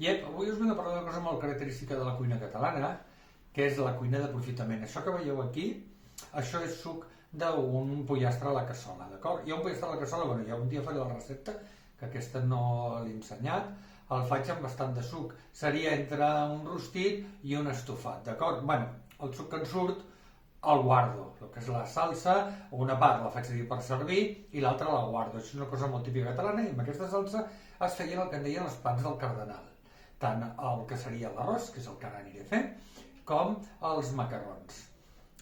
Avui us vinc a parlar d'una cosa molt característica de la cuina catalana, que és la cuina d'aprofitament. Això que veieu aquí, això és suc d'un pollastre a la cassola, d'acord? Hi ha un pollastre a la cassola, bueno, ja un dia faré la recepta, que aquesta no l'he ensenyat, el faig amb bastant de suc. Seria entre un rostit i un estofat, d'acord? Bueno, el suc que en surt el guardo, el que és la salsa, una part la faig servir per servir i l'altra la guardo. Això és una cosa molt típica catalana i amb aquesta salsa es feien el que en deien els pans del cardenal. Tant el que seria l'arròs, que és el que ara aniré fent, com els macarrons.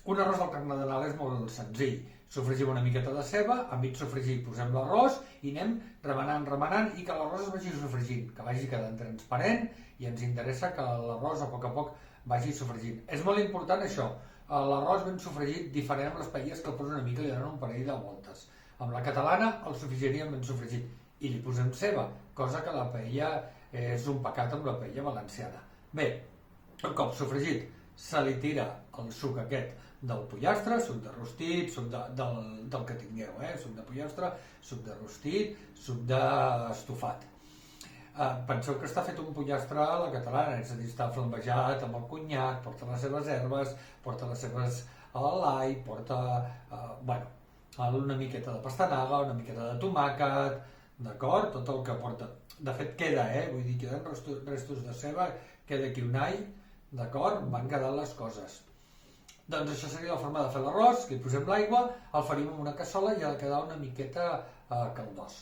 Un arròs del cardenal és molt senzill. Sofregim una miqueta de ceba, a mig sofregir posem l'arròs i anem remenant i que l'arròs es vagi sofregint, que vagi quedant transparent i ens interessa que l'arròs a poc vagi sofregint. És molt important això, l'arròs ben sofregit, diferent amb les paelles que el posen una mica i li donen un parell de voltes. Amb la catalana el sofregiríem ben sofregit i li posem ceba, cosa que la paella és un pecat amb la paella valenciana. Bé, un cop sofregit se li tira el suc aquest del pollastre, suc de rostit, suc del que tingueu, suc de pollastre, suc de rostit, suc d'estofat. Penseu que està fet un pollastre a la catalana, és a dir, està flambejat amb el conyac, porta les seves herbes, porta les seves l'all, porta, una miqueta de pastanaga, una miqueta de tomàquet, d'acord? Tot el que porta. De fet queda, vull dir, queden restos de ceba, queda aquí un all, d'acord? Van quedant les coses. Doncs això seria la forma de fer l'arròs, que hi posem l'aigua, el farim en una cassola i ha de quedar una miqueta caldós.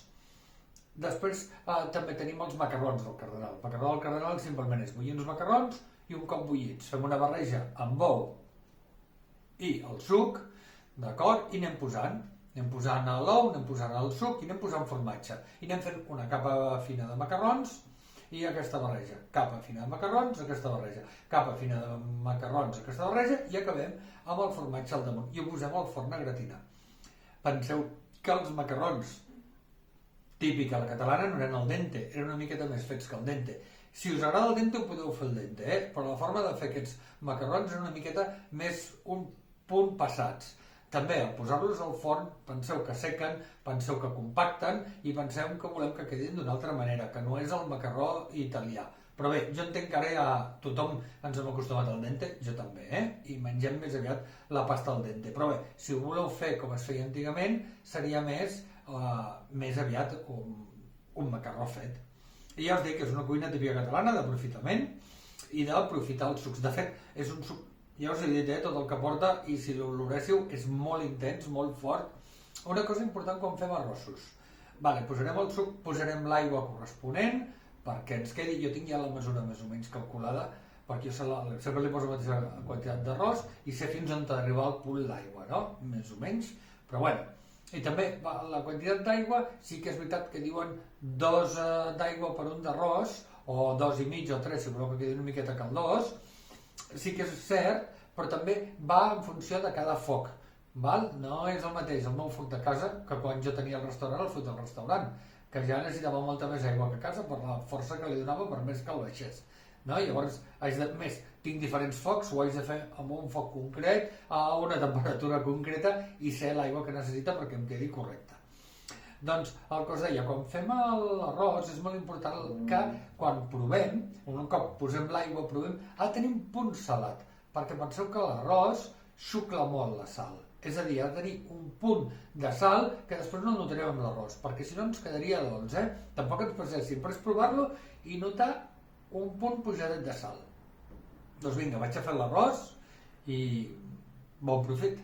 Després també tenim els macarrons del cardenal. El macarró del cardenal simplement és bullir uns macarrons i un cop bullits. Fem una barreja amb ou i el suc, d'acord? I anem posant l'ou, anem posant el suc i anem posant formatge. I anem fent una capa fina de macarrons i aquesta barreja. Capa fina de macarrons, aquesta barreja. Capa fina de macarrons, aquesta barreja i acabem amb el formatge al damunt. I ho posem al forn a gratinar. Penseu que els macarrons típic a la catalana no eren al dente, eren una miqueta més fets que al dente. Si us agrada el dente ho podeu fer al dente, però la forma de fer aquests macarrons és una miqueta més un punt passats. També, al posar-los al forn, penseu que sequen, penseu que compacten i penseu que volem que quedin d'una altra manera, que no és el macarró italià. Però bé, jo entenc que ara ja tothom ens hem acostumat al dente, jo també, i mengem més aviat la pasta al dente. Però bé, si ho voleu fer com es feia antigament, seria més aviat un macarró fet. I ja us dic que és una cuina típica catalana d'aprofitament i d'aprofitar els sucs. De fet, és un suc, ja us he dit, tot el que porta, i si l'oloréssiu és molt intens, molt fort. Una cosa important quan fem arrossos. Posarem el suc, posarem l'aigua corresponent, perquè ens quedi, jo tinc ja la mesura més o menys calculada, perquè jo sempre li poso la mateixa quantitat d'arròs i sé fins on arriba el punt l'aigua, no? Més o menys, però bueno. I també la quantitat d'aigua, sí que és veritat que diuen 2 d'aigua per un d'arròs, o 2 i mig o 3, si voleu que quedi una miqueta caldós, sí que és cert, però també va en funció de cada foc, val? No és el mateix el meu foc de casa que quan jo tenia el restaurant, el foc del restaurant, que ja necessitava molta més aigua que a casa per la força que li donava per més que el baixés. No? Llavors, tinc diferents focs, ho haig de fer amb un foc concret, a una temperatura concreta i sé l'aigua que necessita perquè em quedi correcta. Doncs el que us deia, quan fem l'arròs és molt important que quan provem, un cop posem l'aigua, provem, ha de tenir un punt salat, perquè penseu que l'arròs xucla molt la sal. És a dir, ha de tenir un punt de sal que després no el notarem amb l'arròs, perquè si no ens quedaria dolç, Tampoc ens passessin, però és provar-lo i notar un punt pujadet de sal. Doncs vinga, vaig a fer l'arròs i bon profit!